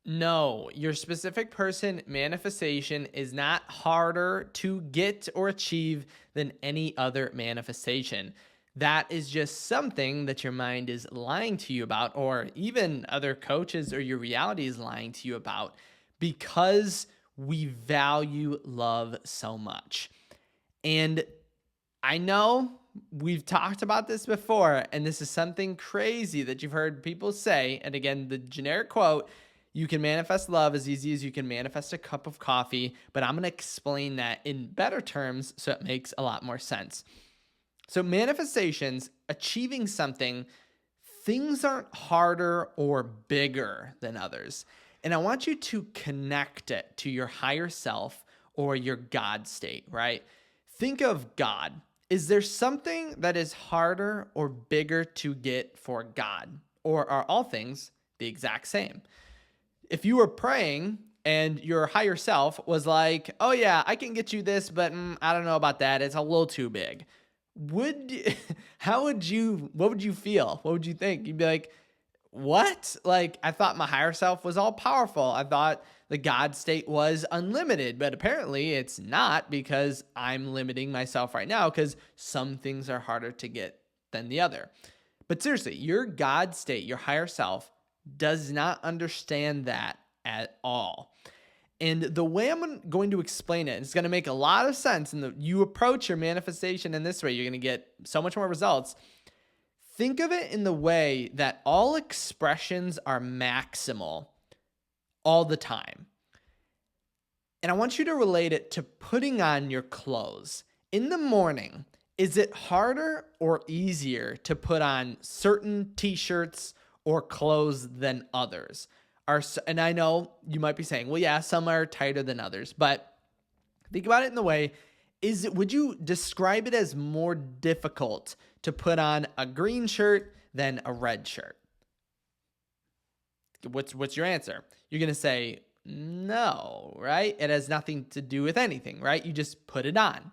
No, your specific person manifestation is not harder to get or achieve than any other manifestation. That is just something that your mind is lying to you about, or even other coaches or your reality is lying to you about, because we value love so much. And I know we've talked about this before, and this is something crazy that you've heard people say. And again, the generic quote, you can manifest love as easy as you can manifest a cup of coffee, but I'm going to explain that in better terms so it makes a lot more sense. So, manifestations, achieving something, things aren't harder or bigger than others. And I want you to connect it to your higher self or your God state, right? Think of God. Is there something that is harder or bigger to get for God? Or are all things the exact same? If you were praying and your higher self was like, oh yeah, I can get you this, but I don't know about that. It's a little too big. Would, what would you feel? What would you think? You'd be like, what? Like, I thought my higher self was all powerful. I thought the God state was unlimited, but apparently it's not, because I'm limiting myself right now because some things are harder to get than the other. But seriously, your God state, your higher self, does not understand that at all. And the way I'm going to explain it is going to make a lot of sense. And you approach your manifestation in this way, you're going to get so much more results. Think of it in the way that all expressions are maximal all the time. And I want you to relate it to putting on your clothes. In the morning, is it harder or easier to put on certain t-shirts or clothes than others? And I know you might be saying, well, yeah, some are tighter than others, but think about it in the way, would you describe it as more difficult to put on a green shirt than a red shirt? What's your answer? You're going to say, no, right? It has nothing to do with anything, right? You just put it on.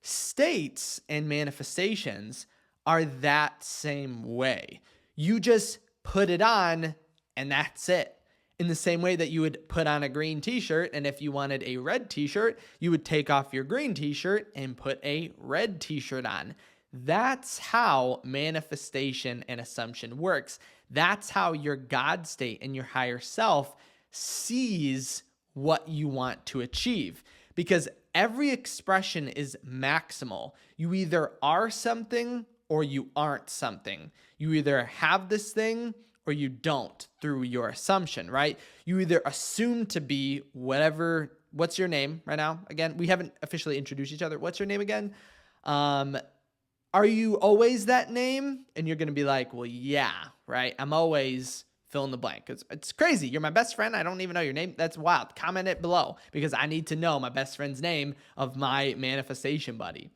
States and manifestations are that same way. You just put it on and that's it. In the same way that you would put on a green t-shirt, and if you wanted a red t-shirt, you would take off your green t-shirt and put a red t-shirt on. That's how manifestation and assumption works. That's how your God state and your higher self sees what you want to achieve, because every expression is maximal. You either are something or you aren't something. You either have this thing or you don't through your assumption, right? You either assume to be whatever. What's your name right now? Again, we haven't officially introduced each other. What's your name again? Are you always that name? And you're going to be like, well, yeah, right? I'm always fill in the blank. It's crazy. You're my best friend. I don't even know your name. That's wild. Comment it below because I need to know my best friend's name of my manifestation buddy.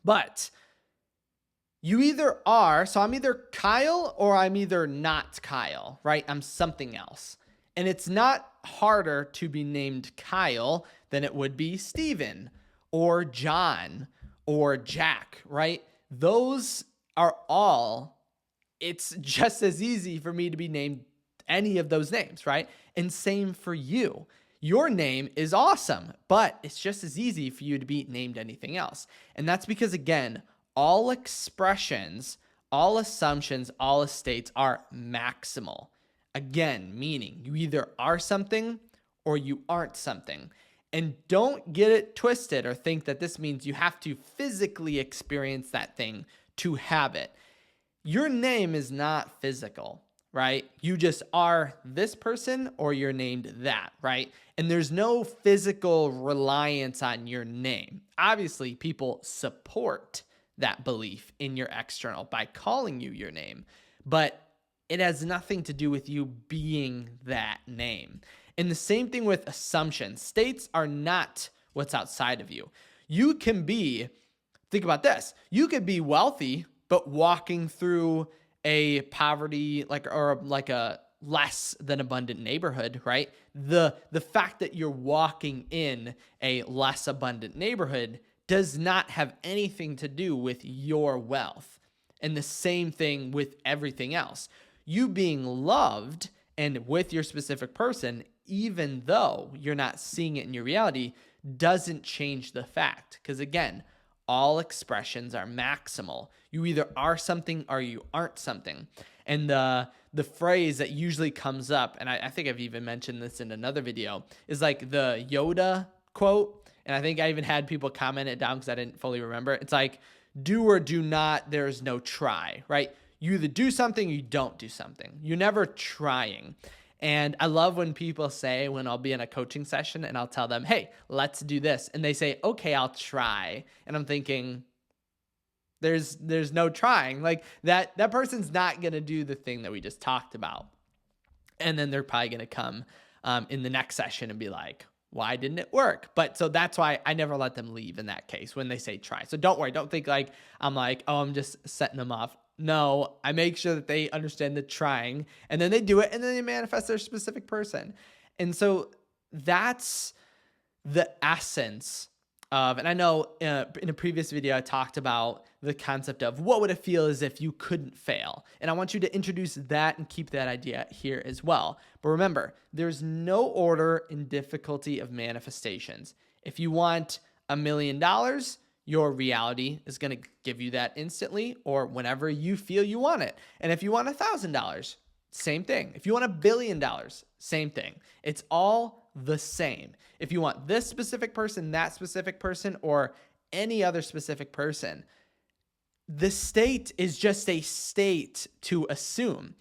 But you either are, so I'm either Kyle or I'm either not Kyle, right? I'm something else. And it's not harder to be named Kyle than it would be Steven or John or Jack, right? Those are all, it's just as easy for me to be named any of those names, right? And same for you. Your name is awesome, but it's just as easy for you to be named anything else. And that's because, again, all expressions, all assumptions, all states are maximal. Again, meaning you either are something or you aren't something. And don't get it twisted or think that this means you have to physically experience that thing to have it. Your name is not physical, right? You just are this person or you're named that, right? And there's no physical reliance on your name. Obviously, people support that belief in your external by calling you your name, but it has nothing to do with you being that name. And the same thing with assumptions. States are not what's outside of you. You can be, think about this, you could be wealthy, but walking through a poverty, like a less than abundant neighborhood, right? The fact that you're walking in a less abundant neighborhood does not have anything to do with your wealth. And the same thing with everything else. You being loved And with your specific person, even though you're not seeing it in your reality, doesn't change the fact. Because again, all expressions are maximal. You either are something or you aren't something. And the phrase that usually comes up, and I think I've even mentioned this in another video, is like the Yoda quote. And I think I even had people comment it down because I didn't fully remember. It's like, do or do not, there's no try, right? You either do something or you don't do something. You're never trying. And I love when people say, when I'll be in a coaching session and I'll tell them, hey, let's do this. And they say, okay, I'll try. And I'm thinking, there's no trying. Like that person's not going to do the thing that we just talked about. And then they're probably going to come in the next session and be like, why didn't it work? But so that's why I never let them leave in that case when they say try. So don't worry. Don't think like, I'm like, oh, I'm just setting them off. No, I make sure that they understand the trying, and then they do it, and then they manifest their specific person. And so that's the essence of, and I know in a previous video, I talked about the concept of what would it feel as if you couldn't fail. And I want you to introduce that and keep that idea here as well. But remember, there's no order in difficulty of manifestations. If you want $1 million, your reality is going to give you that instantly or whenever you feel you want it. And if you want $1,000, same thing. If you want $1 billion, same thing. It's all the same. If you want this specific person, that specific person, or any other specific person, the state is just a state to assume.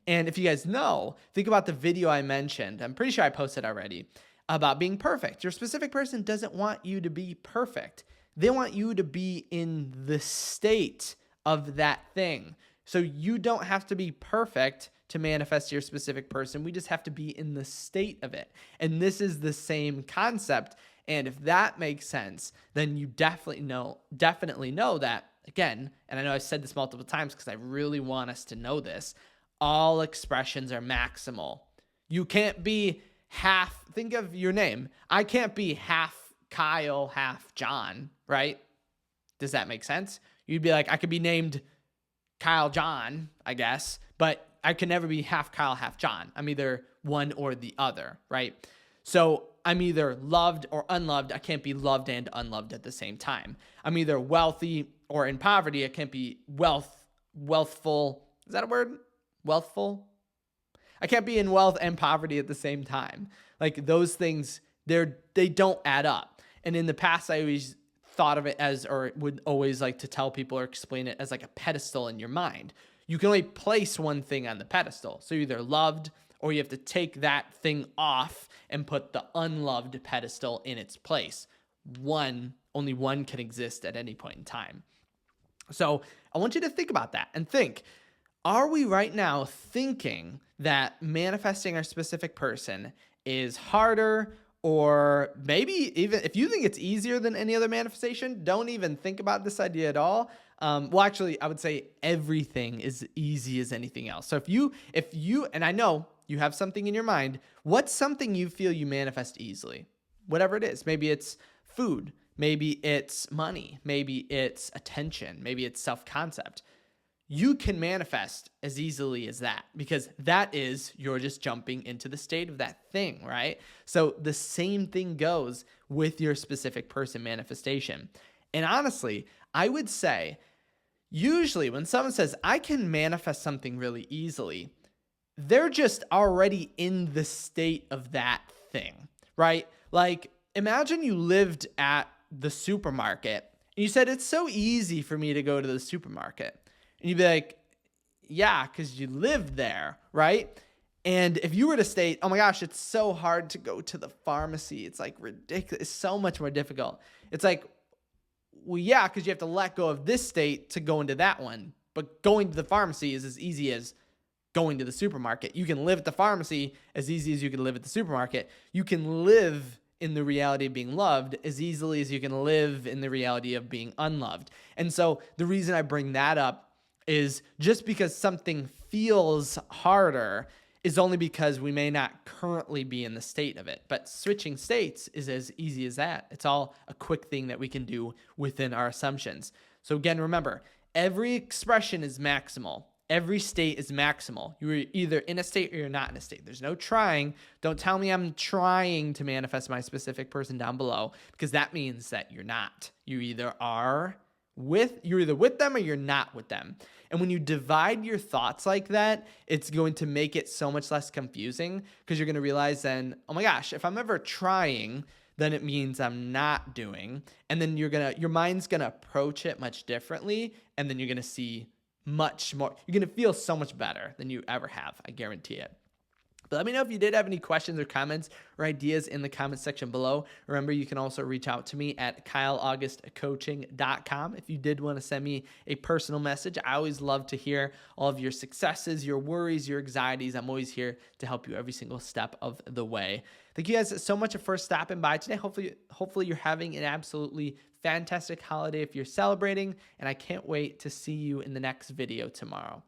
And if you guys know, think about the video I mentioned. I'm pretty sure I posted already about being perfect. Your specific person doesn't want you to be perfect. They want you to be in the state of that thing. So you don't have to be perfect to manifest your specific person. We just have to be in the state of it. And this is the same concept. And if that makes sense, then you definitely know that, again, and I know I've said this multiple times because I really want us to know this, all expressions are maximal. You can't be half, think of your name. I can't be half Kyle, half John, right? Does that make sense? You'd be like, I could be named Kyle John, I guess, but I could never be half Kyle, half John. I'm either one or the other, right? So I'm either loved or unloved. I can't be loved and unloved at the same time. I'm either wealthy or in poverty. I can't be wealthful. Is that a word? Wealthful? I can't be in wealth and poverty at the same time. Like those things, they don't add up. And in the past, I always thought of it as, or would always like to tell people or explain it as like a pedestal in your mind. You can only place one thing on the pedestal. So you're either loved or you have to take that thing off and put the unloved pedestal in its place. Only one can exist at any point in time. So I want you to think about that and think, are we right now thinking that manifesting our specific person is harder, or maybe even if you think it's easier than any other manifestation, don't even think about this idea at all. Well, actually, I would say everything is easy as anything else. So if you, and I know you have something in your mind, what's something you feel you manifest easily? Whatever it is. Maybe it's food. Maybe it's money. Maybe it's attention. Maybe it's self-concept. You can manifest as easily as that because that is, you're just jumping into the state of that thing, right? So the same thing goes with your specific person manifestation. And honestly, I would say usually when someone says, I can manifest something really easily, they're just already in the state of that thing, right? Like imagine you lived at the supermarket and you said, it's so easy for me to go to the supermarket. And you'd be like, yeah, because you live there, right? And if you were to state, oh my gosh, it's so hard to go to the pharmacy. It's like ridiculous. It's so much more difficult. It's like, well, yeah, because you have to let go of this state to go into that one. But going to the pharmacy is as easy as going to the supermarket. You can live at the pharmacy as easy as you can live at the supermarket. You can live in the reality of being loved as easily as you can live in the reality of being unloved. And so the reason I bring that up is just because something feels harder is only because we may not currently be in the state of it. But switching states is as easy as that. It's all a quick thing that we can do within our assumptions. So again, remember, every expression is maximal. Every state is maximal. You're either in a state or you're not in a state. There's no trying. Don't tell me I'm trying to manifest my specific person down below, because that means that you're not. You're either with them or you're not with them. And when you divide your thoughts like that, it's going to make it so much less confusing, because you're going to realize then, oh my gosh, if I'm ever trying, then it means I'm not doing. And then your mind's going to approach it much differently. And then you're going to see much more. You're going to feel so much better than you ever have. I guarantee it. But let me know if you did have any questions or comments or ideas in the comment section below. Remember, you can also reach out to me at kyleaugustcoaching.com. If you did want to send me a personal message, I always love to hear all of your successes, your worries, your anxieties. I'm always here to help you every single step of the way. Thank you guys so much for stopping by today. Hopefully you're having an absolutely fantastic holiday if you're celebrating, and I can't wait to see you in the next video tomorrow.